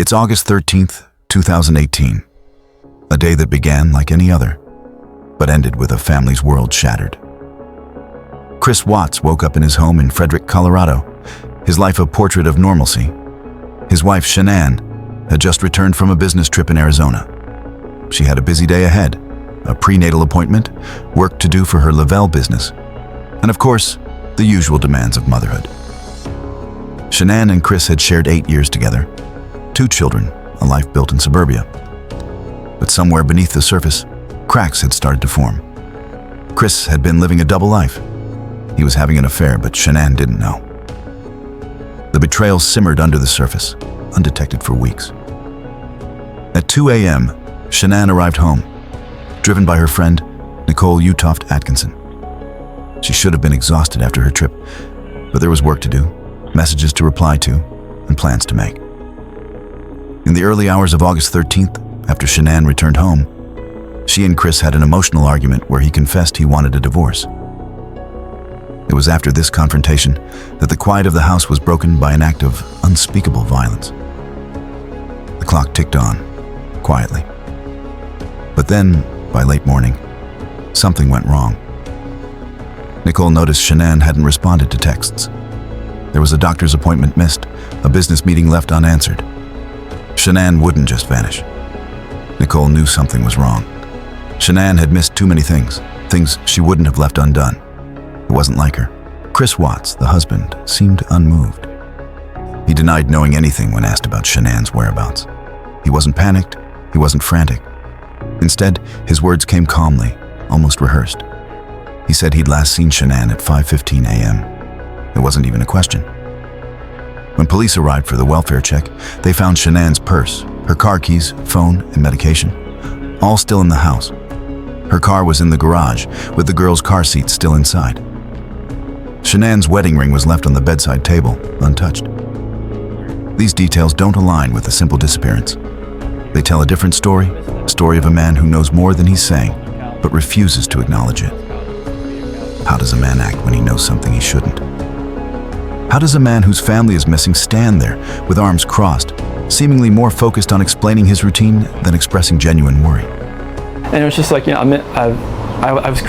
It's August 13th, 2018. A day that began like any other, but ended with a family's world shattered. Chris Watts woke up in his home in Frederick, Colorado, his life a portrait of normalcy. His wife, Shanann, had just returned from a business trip in Arizona. She had a busy day ahead, a prenatal appointment, work to do for her Lavelle business, and of course, the usual demands of motherhood. Shanann and Chris had shared 8 years together, 2 children, a life built in suburbia. But somewhere beneath the surface, cracks had started to form. Chris had been living a double life. He was having an affair, but Shanann didn't know. The betrayal simmered under the surface, undetected for weeks. At 2 a.m., Shanann arrived home, driven by her friend, Nicole Utoft Atkinson. She should have been exhausted after her trip, but there was work to do, messages to reply to, and plans to make. In the early hours of August 13th, after Shanann returned home, she and Chris had an emotional argument where he confessed he wanted a divorce. It was after this confrontation that the quiet of the house was broken by an act of unspeakable violence. The clock ticked on, quietly. But then, by late morning, something went wrong. Nicole noticed Shanann hadn't responded to texts. There was a doctor's appointment missed, a business meeting left unanswered. Shanann wouldn't just vanish. Nicole knew something was wrong. Shanann had missed too many things she wouldn't have left undone. It wasn't like her. Chris Watts, the husband, seemed unmoved. He denied knowing anything when asked about Shanann's whereabouts. He wasn't panicked, he wasn't frantic. Instead, his words came calmly, almost rehearsed. He said he'd last seen Shanann at 5:15 a.m. It wasn't even a question. When police arrived for the welfare check, they found Shanann's purse, her car keys, phone, and medication, all still in the house. Her car was in the garage, with the girl's car seat still inside. Shanann's wedding ring was left on the bedside table, untouched. These details don't align with the simple disappearance. They tell a different story, a story of a man who knows more than he's saying, but refuses to acknowledge it. How does a man act when he knows something he shouldn't? How does a man whose family is missing stand there, with arms crossed, seemingly more focused on explaining his routine than expressing genuine worry? And it was just like, I was,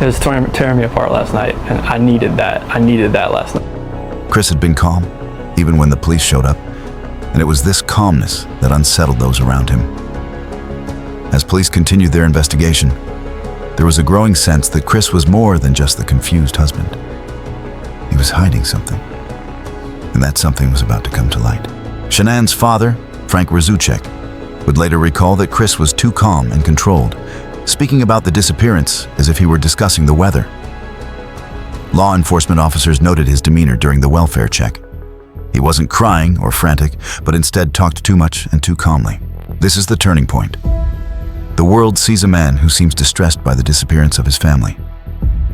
it was tearing me apart last night, and I needed that last night. Chris had been calm, even when the police showed up, and it was this calmness that unsettled those around him. As police continued their investigation, there was a growing sense that Chris was more than just the confused husband. He was hiding something, and that something was about to come to light. Shanann's father, Frank Razuchek, would later recall that Chris was too calm and controlled, speaking about the disappearance as if he were discussing the weather. Law enforcement officers noted his demeanor during the welfare check. He wasn't crying or frantic, but instead talked too much and too calmly. This is the turning point. The world sees a man who seems distressed by the disappearance of his family,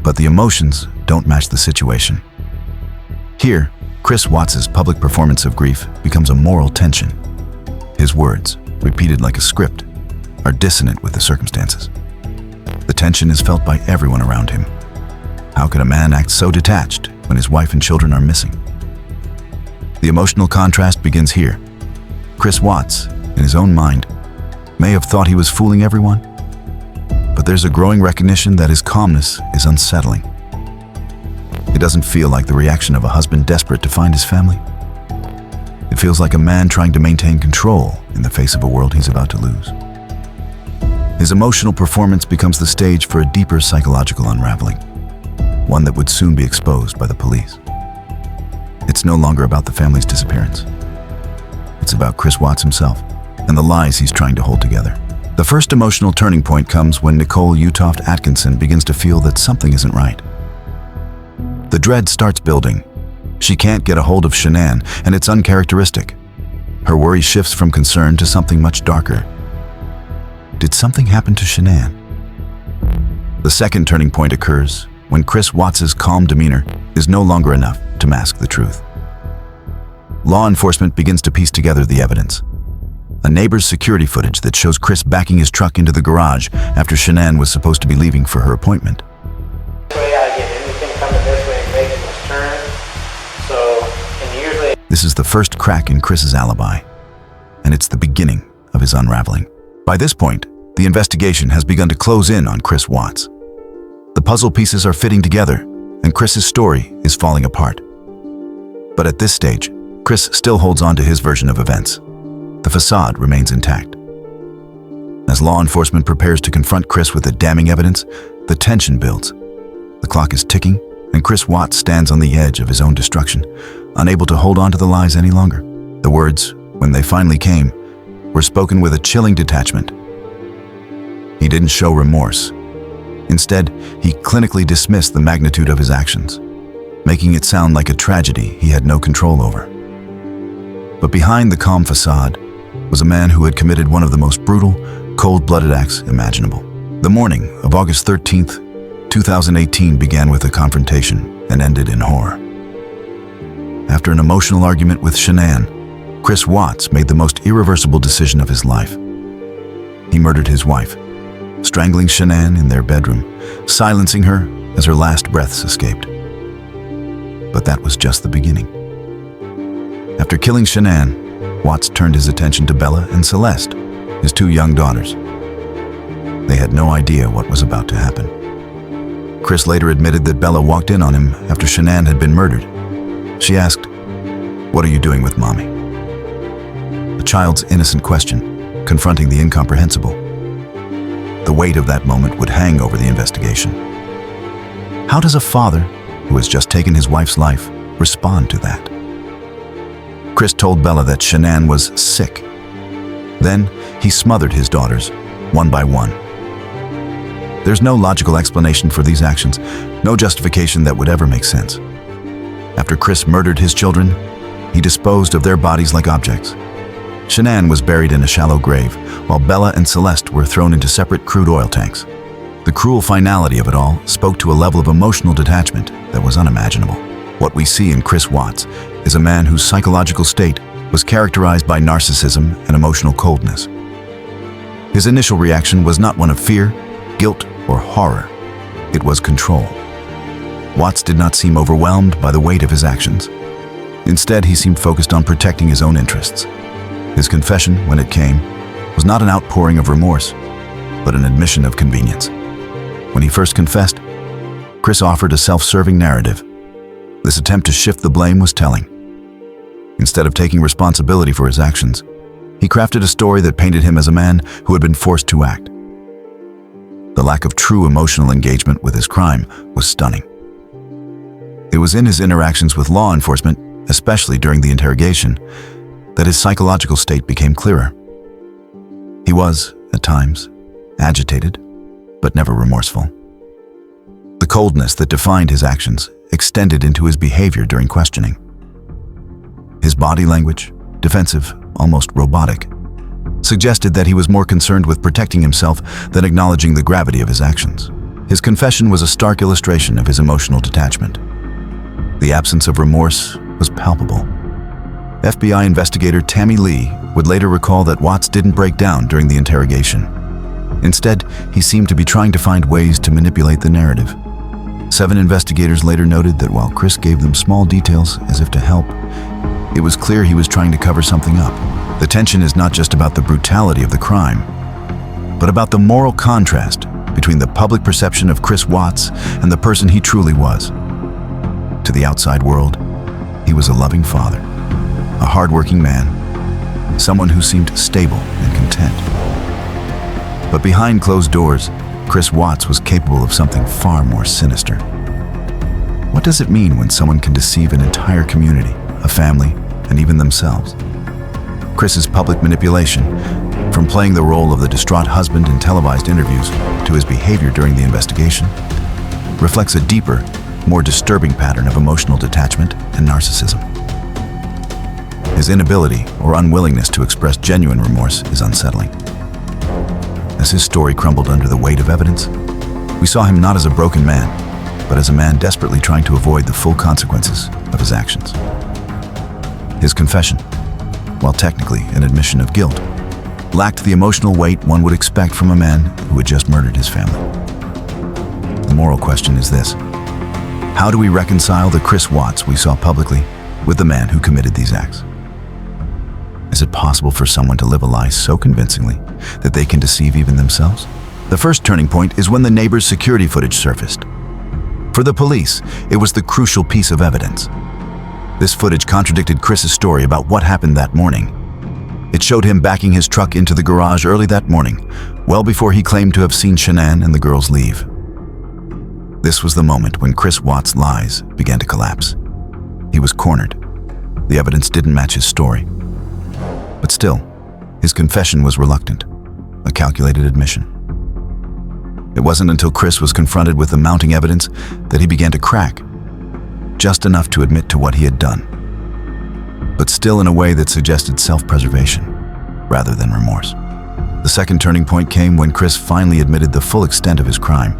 but the emotions don't match the situation. Here, Chris Watts' public performance of grief becomes a moral tension. His words, repeated like a script, are dissonant with the circumstances. The tension is felt by everyone around him. How could a man act so detached when his wife and children are missing? The emotional contrast begins here. Chris Watts, in his own mind, may have thought he was fooling everyone, but there's a growing recognition that his calmness is unsettling. It doesn't feel like the reaction of a husband desperate to find his family. It feels like a man trying to maintain control in the face of a world he's about to lose. His emotional performance becomes the stage for a deeper psychological unraveling, one that would soon be exposed by the police. It's no longer about the family's disappearance. It's about Chris Watts himself and the lies he's trying to hold together. The first emotional turning point comes when Nicole Utoft Atkinson begins to feel that something isn't right. The dread starts building. She can't get a hold of Shanann, and it's uncharacteristic. Her worry shifts from concern to something much darker. Did something happen to Shanann? The second turning point occurs when Chris Watts' calm demeanor is no longer enough to mask the truth. Law enforcement begins to piece together the evidence. A neighbor's security footage that shows Chris backing his truck into the garage after Shanann was supposed to be leaving for her appointment. This is the first crack in Chris's alibi. and it's the beginning of his unraveling. By this point, the investigation has begun to close in on Chris Watts. The puzzle pieces are fitting together, and Chris's story is falling apart. But at this stage, Chris still holds on to his version of events. The facade remains intact. As law enforcement prepares to confront Chris with the damning evidence, the tension builds. The clock is ticking, and Chris Watts stands on the edge of his own destruction, unable to hold on to the lies any longer. The words, when they finally came, were spoken with a chilling detachment. He didn't show remorse. Instead, he clinically dismissed the magnitude of his actions, making it sound like a tragedy he had no control over. But behind the calm facade was a man who had committed one of the most brutal, cold-blooded acts imaginable. The morning of August 13th, 2018 began with a confrontation and ended in horror. After an emotional argument with Shanann, Chris Watts made the most irreversible decision of his life. He murdered his wife, strangling Shanann in their bedroom, silencing her as her last breaths escaped. But that was just the beginning. After killing Shanann, Watts turned his attention to Bella and Celeste, his two young daughters. They had no idea what was about to happen. Chris later admitted that Bella walked in on him after Shanann had been murdered. She asked, "What are you doing with Mommy?" A child's innocent question, confronting the incomprehensible. The weight of that moment would hang over the investigation. How does a father, who has just taken his wife's life, respond to that? Chris told Bella that Shanann was sick. Then he smothered his daughters, one by one. There's no logical explanation for these actions, no justification that would ever make sense. After Chris murdered his children, he disposed of their bodies like objects. Shanann was buried in a shallow grave, while Bella and Celeste were thrown into separate crude oil tanks. The cruel finality of it all spoke to a level of emotional detachment that was unimaginable. What we see in Chris Watts is a man whose psychological state was characterized by narcissism and emotional coldness. His initial reaction was not one of fear, guilt, or horror. It was control. Watts did not seem overwhelmed by the weight of his actions. Instead, he seemed focused on protecting his own interests. His confession, when it came, was not an outpouring of remorse, but an admission of convenience. When he first confessed, Chris offered a self-serving narrative. This attempt to shift the blame was telling. Instead of taking responsibility for his actions, he crafted a story that painted him as a man who had been forced to act. The lack of true emotional engagement with his crime was stunning. It was in his interactions with law enforcement, especially during the interrogation, that his psychological state became clearer. He was, at times, agitated, but never remorseful. The coldness that defined his actions extended into his behavior during questioning. His body language, defensive, almost robotic, suggested that he was more concerned with protecting himself than acknowledging the gravity of his actions. His confession was a stark illustration of his emotional detachment. The absence of remorse was palpable. FBI investigator Tammy Lee would later recall that Watts didn't break down during the interrogation. Instead, he seemed to be trying to find ways to manipulate the narrative. 7 investigators later noted that while Chris gave them small details as if to help, it was clear he was trying to cover something up. The tension is not just about the brutality of the crime, but about the moral contrast between the public perception of Chris Watts and the person he truly was. To the outside world, he was a loving father, a hardworking man, someone who seemed stable and content. But behind closed doors, Chris Watts was capable of something far more sinister. What does it mean when someone can deceive an entire community, a family, and even themselves? Chris's public manipulation, from playing the role of the distraught husband in televised interviews to his behavior during the investigation, reflects a deeper, more disturbing pattern of emotional detachment and narcissism. His inability or unwillingness to express genuine remorse is unsettling. As his story crumbled under the weight of evidence, we saw him not as a broken man, but as a man desperately trying to avoid the full consequences of his actions. His confession, while technically an admission of guilt, lacked the emotional weight one would expect from a man who had just murdered his family. The moral question is this: how do we reconcile the Chris Watts we saw publicly with the man who committed these acts? Is it possible for someone to live a lie so convincingly that they can deceive even themselves? The first turning point is when the neighbor's security footage surfaced. For the police, it was the crucial piece of evidence. This footage contradicted Chris's story about what happened that morning. It showed him backing his truck into the garage early that morning, well before he claimed to have seen Shanann and the girls leave. This was the moment when Chris Watts' lies began to collapse. He was cornered. The evidence didn't match his story. But still, his confession was reluctant, a calculated admission. It wasn't until Chris was confronted with the mounting evidence that he began to crack, just enough to admit to what he had done, but still in a way that suggested self-preservation rather than remorse. The second turning point came when Chris finally admitted the full extent of his crime.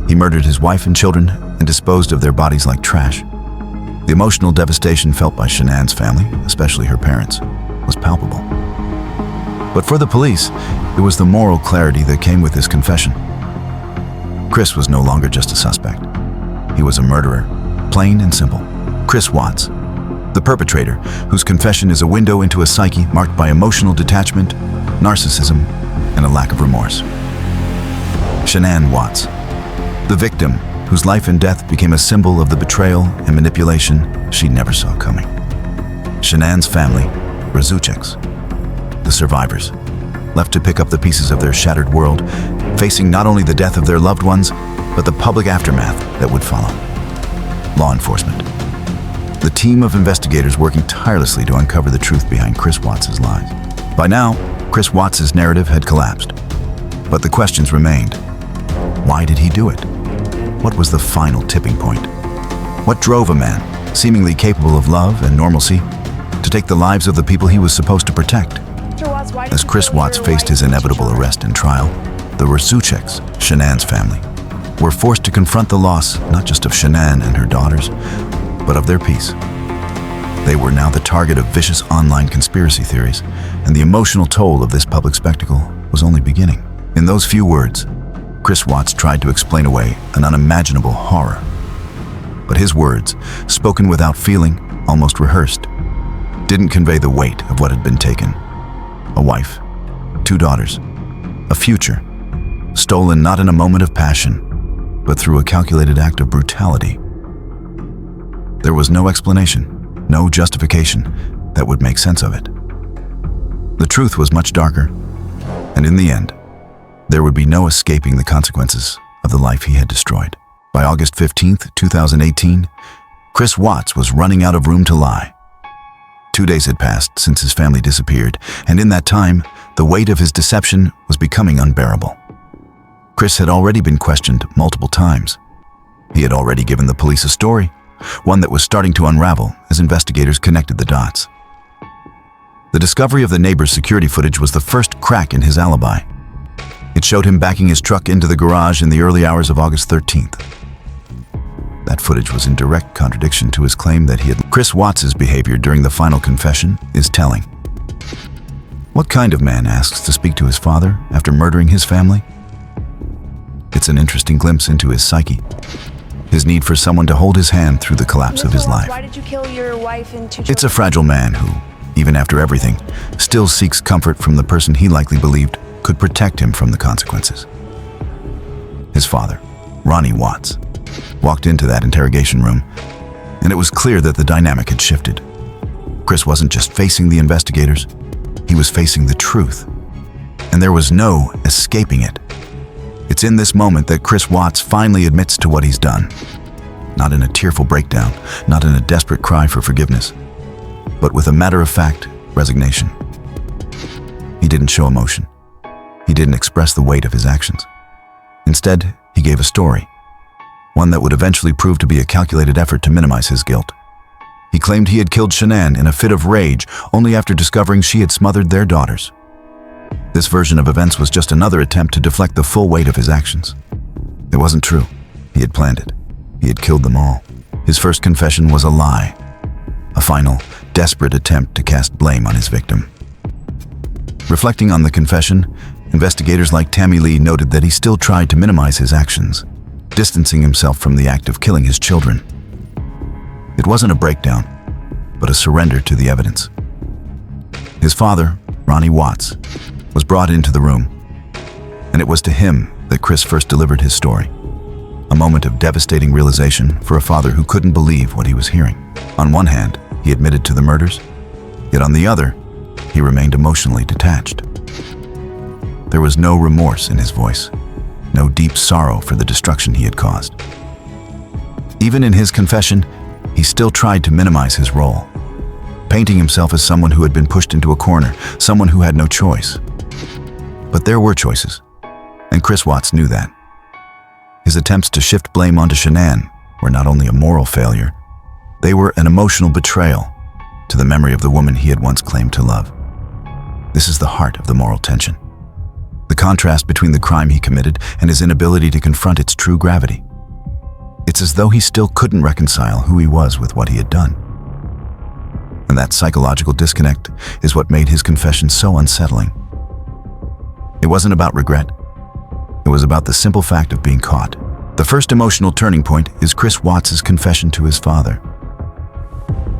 He murdered his wife and children and disposed of their bodies like trash. The emotional devastation felt by Shanann's family, especially her parents, was palpable. But for the police, it was the moral clarity that came with his confession. Chris was no longer just a suspect. He was a murderer, plain and simple. Chris Watts, the perpetrator, whose confession is a window into a psyche marked by emotional detachment, narcissism, and a lack of remorse. Shanann Watts, the victim whose life and death became a symbol of the betrayal and manipulation she never saw coming. Shanann's family, Razucheks, the survivors, left to pick up the pieces of their shattered world, facing not only the death of their loved ones, but the public aftermath that would follow. Law enforcement. The team of investigators working tirelessly to uncover the truth behind Chris Watts' lies. By now, Chris Watts' narrative had collapsed, but the questions remained. Why did he do it? What was the final tipping point? What drove a man, seemingly capable of love and normalcy, to take the lives of the people he was supposed to protect? As Chris Watts faced his inevitable arrest and trial, the Razucheks, Shanann's family, were forced to confront the loss not just of Shanann and her daughters, but of their peace. They were now the target of vicious online conspiracy theories, and the emotional toll of this public spectacle was only beginning. In those few words, Chris Watts tried to explain away an unimaginable horror. But his words, spoken without feeling, almost rehearsed, didn't convey the weight of what had been taken. A wife, 2 daughters, a future, stolen not in a moment of passion, but through a calculated act of brutality. There was no explanation, no justification that would make sense of it. The truth was much darker, and in the end, there would be no escaping the consequences of the life he had destroyed. By August 15th, 2018, Chris Watts was running out of room to lie. 2 days had passed since his family disappeared, and in that time, the weight of his deception was becoming unbearable. Chris had already been questioned multiple times. He had already given the police a story, one that was starting to unravel as investigators connected the dots. The discovery of the neighbor's security footage was the first crack in his alibi. It showed him backing his truck into the garage in the early hours of August 13th. That footage was in direct contradiction to his claim that he had. Chris Watts' behavior during the final confession is telling. What kind of man asks to speak to his father after murdering his family? It's an interesting glimpse into his psyche, his need for someone to hold his hand through the collapse of his life. Why did you kill your wife and 2 children? It's a fragile man who, even after everything, still seeks comfort from the person he likely believed could protect him from the consequences. His father, Ronnie Watts, walked into that interrogation room, and it was clear that the dynamic had shifted. Chris wasn't just facing the investigators, he was facing the truth, and there was no escaping it. It's in this moment that Chris Watts finally admits to what he's done. Not in a tearful breakdown, not in a desperate cry for forgiveness, but with a matter-of-fact resignation. He didn't show emotion. He didn't express the weight of his actions. Instead, he gave a story, one that would eventually prove to be a calculated effort to minimize his guilt. He claimed he had killed Shanann in a fit of rage only after discovering she had smothered their daughters. This version of events was just another attempt to deflect the full weight of his actions. It wasn't true. He had planned it. He had killed them all. His first confession was a lie, a final, desperate attempt to cast blame on his victim. Reflecting on the confession, investigators like Tammy Lee noted that he still tried to minimize his actions, distancing himself from the act of killing his children. It wasn't a breakdown, but a surrender to the evidence. His father, Ronnie Watts, was brought into the room, and it was to him that Chris first delivered his story. A moment of devastating realization for a father who couldn't believe what he was hearing. On one hand, he admitted to the murders, yet on the other, he remained emotionally detached. There was no remorse in his voice, no deep sorrow for the destruction he had caused. Even in his confession, he still tried to minimize his role, painting himself as someone who had been pushed into a corner, someone who had no choice. But there were choices, and Chris Watts knew that. His attempts to shift blame onto Shanann were not only a moral failure, they were an emotional betrayal to the memory of the woman he had once claimed to love. This is the heart of the moral tension. The contrast between the crime he committed and his inability to confront its true gravity. It's as though he still couldn't reconcile who he was with what he had done. And that psychological disconnect is what made his confession so unsettling. It wasn't about regret. It was about the simple fact of being caught. The first emotional turning point is Chris Watts' confession to his father.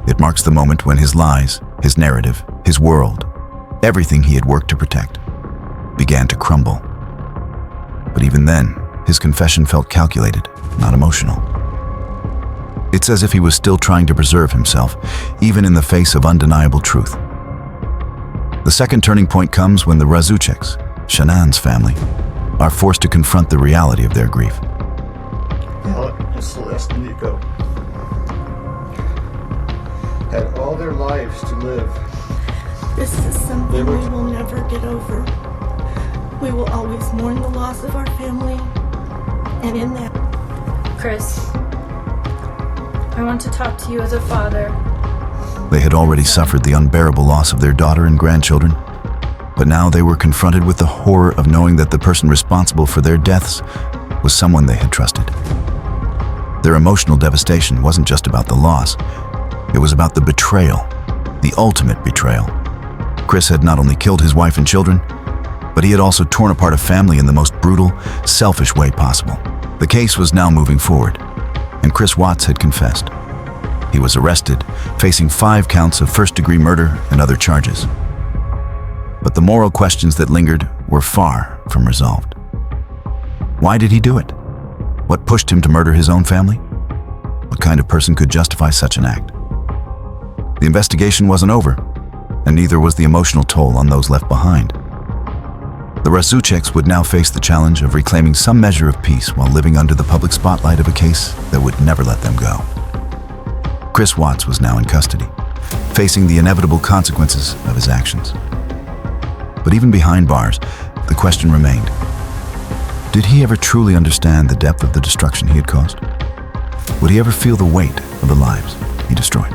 It marks the moment when his lies, his narrative, his world, everything he had worked to protect, began to crumble. But even then, his confession felt calculated, not emotional. It's as if he was still trying to preserve himself, even in the face of undeniable truth. The second turning point comes when the Razucheks, Shanann's family, are forced to confront the reality of their grief. Celeste and Nico had all their lives to live. This is something we will never get over. We will always mourn the loss of our family, and in that... Chris, I want to talk to you as a father. They had already suffered the unbearable loss of their daughter and grandchildren, but now they were confronted with the horror of knowing that the person responsible for their deaths was someone they had trusted. Their emotional devastation wasn't just about the loss, it was about the betrayal, the ultimate betrayal. Chris had not only killed his wife and children, but he had also torn apart a family in the most brutal, selfish way possible. The case was now moving forward, and Chris Watts had confessed. He was arrested, facing 5 counts of first-degree murder and other charges. But the moral questions that lingered were far from resolved. Why did he do it? What pushed him to murder his own family? What kind of person could justify such an act? The investigation wasn't over, and neither was the emotional toll on those left behind. The Razucheks would now face the challenge of reclaiming some measure of peace while living under the public spotlight of a case that would never let them go. Chris Watts was now in custody, facing the inevitable consequences of his actions. But even behind bars, the question remained: did he ever truly understand the depth of the destruction he had caused? Would he ever feel the weight of the lives he destroyed?